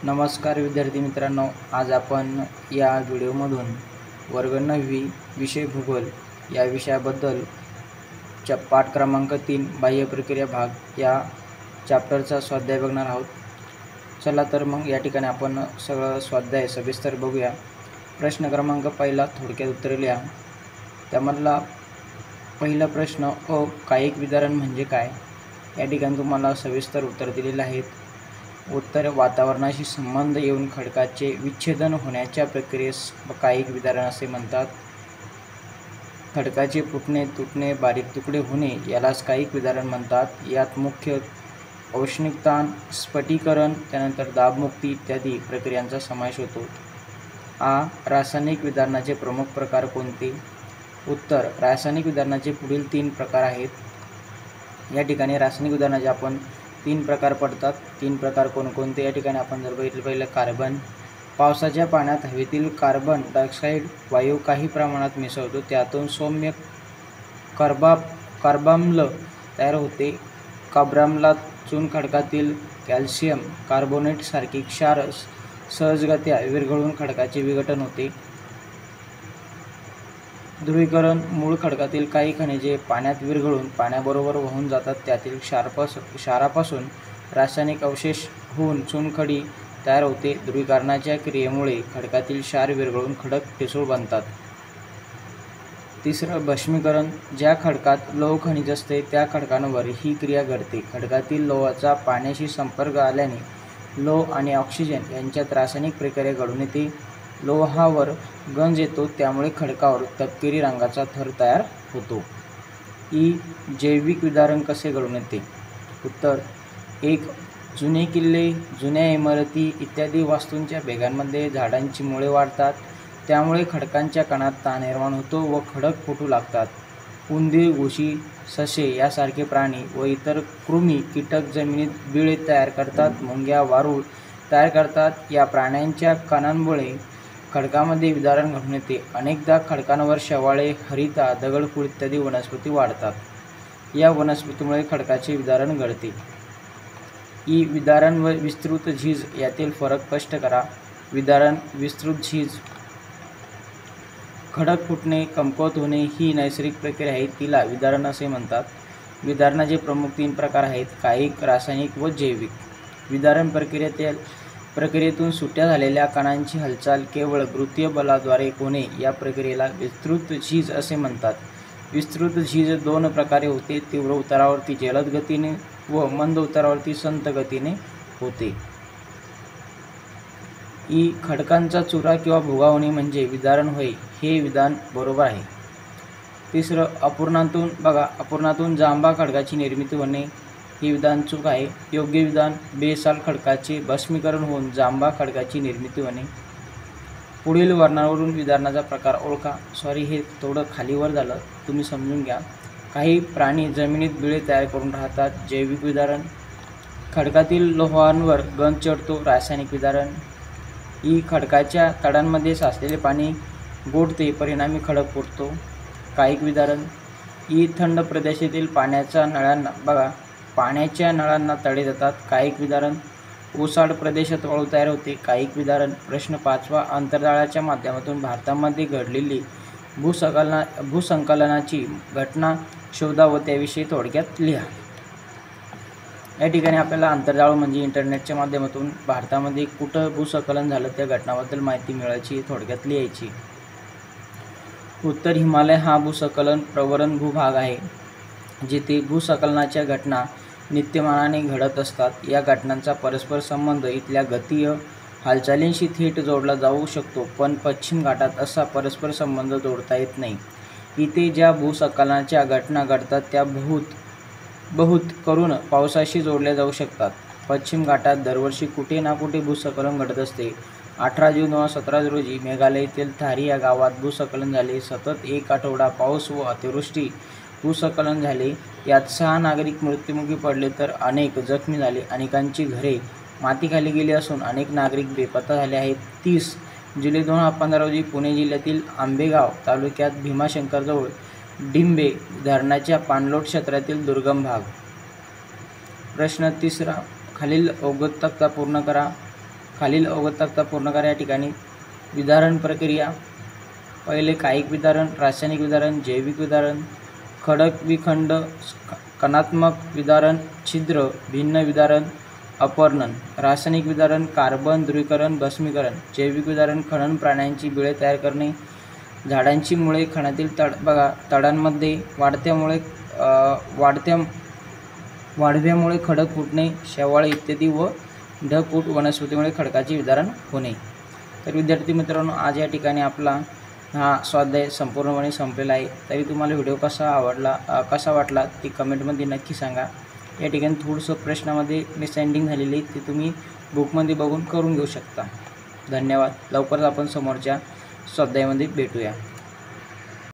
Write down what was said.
नमस्कार विद्यार्थी मित्रांनो, आज आपण या व्हिडिओमधून वर्ग 9वी विषय भूगोल या विषयाबद्दल पाठ क्रमांक 3 बाह्य प्रक्रिया भाग या चॅप्टरचा स्वाध्याय बघणार आहोत। चला तर मग या ठिकाणी आपण सगळं स्वाध्याय सविस्तर बघूया। प्रश्न क्रमांक पहिला थोडक्यात उत्तर लिहा। त्यामधला पहिला प्रश्न कायिक विदारण म्हणजे काय, या ठिकाणी तुम्हाला सविस्तर उत्तर दिलेले आहेत। उत्तर वातावरणाशी संबंध येऊन खडकाचे विच्छेदन होण्याच्या प्रक्रियेस कायिक विदारण असे म्हणतात। खडकाचे फुटणे, तुटणे, बारीक तुकडे होणे यालाच कायिक विदारण म्हणतात। यात मुख्य औष्णिकताण, स्फटिकीकरण, त्यानंतर दाबमुक्ती इत्यादी प्रक्रियांचा समावेश होतो। रासायनिक विदारणाचे प्रमुख प्रकार कोणते? उत्तर रासायनिक विदारणाचे पुढील 3 प्रकार आहेत। या ठिकाणी रासायनिक विदारणाचे आपण 3 प्रकार पडतात। 3 प्रकार कोणकोणते या ठिकाणी आपण जर बघितलं, पहिलं कार्बन, पावसाच्या पाण्यात हवेतील कार्बन डायऑक्साईड वायू काही प्रमाणात मिसळतो, त्यातून सौम्य कार्बाम्ल तयार होते। कार्बाम्लातून खडकातील कॅल्शियम कार्बोनेट सारखी क्षार सहजगत्या विरघळून खडकाचे विघटन होते। ध्रुवीकरण, मूळ खडकातील काही खनिजे पाण्यात विरघळून पाण्याबरोबर वाहून जातात, त्यातील क्षारापासून रासायनिक अवशेष होऊन चुनखडी तयार होते। ध्रुवीकरणाच्या क्रियेमुळे खडकातील क्षार विरघळून खडक ठिसूळ बनतात। तिसरं भस्मीकरण, ज्या खडकात लोह खनिज असते त्या खडकांवर ही क्रिया घडते। खडकातील लोहाचा पाण्याशी संपर्क आल्याने लोह आणि ऑक्सिजन यांच्यात रासायनिक प्रक्रिया घडून येते। लोहावर गंज येतो, त्यामुळे खडकावर तपकिरी रंगाचा थर तयार होतो। जैविक विदारण कसे घडून येते? उत्तर 1. जुने किल्ले, जुन्या इमारती इत्यादी वास्तूंच्या भेगांमध्ये झाडांची मुळे वाढतात, त्यामुळे खडकांच्या कणात ताण निर्माण होतो व खडक फुटू लागतात। उंदीर, घुशी, ससे यासारखे प्राणी व इतर कृमी कीटक जमिनीत बिळे तयार करतात, मुंग्या, वारूळ तयार करतात। या प्राण्यांच्या कणांमुळे खडकामध्ये विदारण घडून येते। अनेकदा खडकांवर शेवाळे, हरिता, दगडफूल इत्यादी वनस्पती वाढतात। या वनस्पतीमुळे खडकाचे विदारण घडते। विदारण व विस्तृत झीज यातील फरक स्पष्ट करा। विदारण, विस्तृत झीज, खडक फुटणे, कमकुवत होणे ही नैसर्गिक प्रक्रिया आहे, तिला विदारण असे म्हणतात। विदारणाचे प्रमुख 3 प्रकार आहेत: कायिक, रासायनिक व जैविक। विदारण प्रक्रियेतून सुट्या झालेल्या कणांची हालचाल केवळ गुरुत्वीय बलाद्वारे होणे या प्रक्रियेला विस्तृत झीज असे म्हणतात। विस्तृत झीज 2 प्रकारे होते: तीव्र उतारावरती जलद गतीने व मंद उतारावरती संथ गतीने होते। खडकांचा चुरा किंवा भुगा होणे म्हणजे विदारण होय, हे विधान बरोबर आहे। तिसरं अपूर्णातून जांभा खडकाची निर्मिती होणे, हे विधान चूक आहे। योग्य विधान बेसाल खडकाचे भस्मीकरण होऊन जांभा खडकाची निर्मिती होणे। पुढील वर्णावरून विदारणाचा प्रकार ओळखा। हे थोडं खालीवर झालं, तुम्ही समजून घ्या। काही प्राणी जमिनीत बिळे तयार करून राहतात, जैविक विदारण। खडकातील लोहांवर गंज चढतो, रासायनिक विदारण। खडकाच्या तडांमध्ये साचलेले पाणी गोठते, परिणामी खडक फुटतो, कायिक विदारण। थंड प्रदेशातील पाण्याच्या नळांना तडे जातात, कायिक विदारण। ओसाड प्रदेशात वाळू तयार होते, कायिक विदारण। प्रश्न 5वा, अंतर्जाळाच्या माध्यमातून भारतामध्ये घडलेली भूसंकलनाची घटना शोधा व त्याविषयी थोडक्यात लिहा। या ठिकाणी आपल्याला अंतर्जाळ म्हणजे इंटरनेटच्या माध्यमातून भारतामध्ये कुठं भूस्खलन झालं त्या घटनाबद्दल माहिती मिळवायची, थोडक्यात लिहायची। उत्तर हिमालय हा भूस्खलन प्रवरण भूभाग आहे, जिथे भूस्खलनाच्या घटना नित्यमानाने घडत असतात। या घटनांचा परस्पर संबंध इथल्या गतीय हालचालींशी थेट जोडला जाऊ शकतो, पण पश्चिम घाटात असा परस्पर संबंध जोडता येत नाही। इथे ज्या भूस्खलनाच्या घटना घडतात त्या बहुत करून पावसाशी जोडल्या जाऊ शकतात। पश्चिम घाटात दरवर्षी कुठे ना कुठे भूस्खलन घडत असते। 18 जून व 17 रोजी मेघालयातील थारी या गावात भूस्खलन झाले। सतत 1 आठवडा पाऊस व अतिवृष्टी भूस्खलन झाले, यात 6 नागरिक मृत्युमुखी पडले तर अनेक जखमी झाले। अनेकांची घरे मातीखाली गेली असून अनेक नागरिक बेपत्ता झाले आहेत। 30 जुलै 2015 रोजी पुणे जिल्ह्यातील आंबेगाव तालुक्यात भीमाशंकरजवळ डिंबे धरणाच्या पाणलोट क्षेत्रातील दुर्गम भाग। प्रश्न 3, खालील अवगत तक्ता पूर्ण करा। खालील अवगत तक्ता पूर्ण करा. या ठिकाणी विदारण प्रक्रिया, पहिले कायिक विदारण, रासायनिक विदारण, जैविक विदारण, खडक विखंड, कणात्मक विदारण, छिद्र भिन्न विदारण, अपवर्णन. रासायनिक विदारण कार्बन ध्रुवीकरण, भस्मीकरण. जैविक विदारण खणन, प्राण्यांची बिळे तयार करणे, झाडांची मुळे, खणातील तडांमध्ये वाढव्यामुळे खडक फुटणे, शेवाळे इत्यादी व ढगफूट वनस्पतीमुळे खडकाचे विदारण होणे. तर विद्यार्थी मित्रांनो, आज या ठिकाणी आपला हा स्वाध्याय संपूर्णपणे संपलेला आहे. तरी तुम्हाला व्हिडिओ कसा वाटला ते कमेंटमध्ये नक्की सांगा. या ठिकाणी थोडंसं प्रश्नामध्ये मिसअंडरस्टँडिंग झालेली ते तुम्ही बुकमध्ये बघून करून घेऊ शकता. धन्यवाद. लवकरच आपण समोरच्या स्वाध्यायामध्ये भेटूया.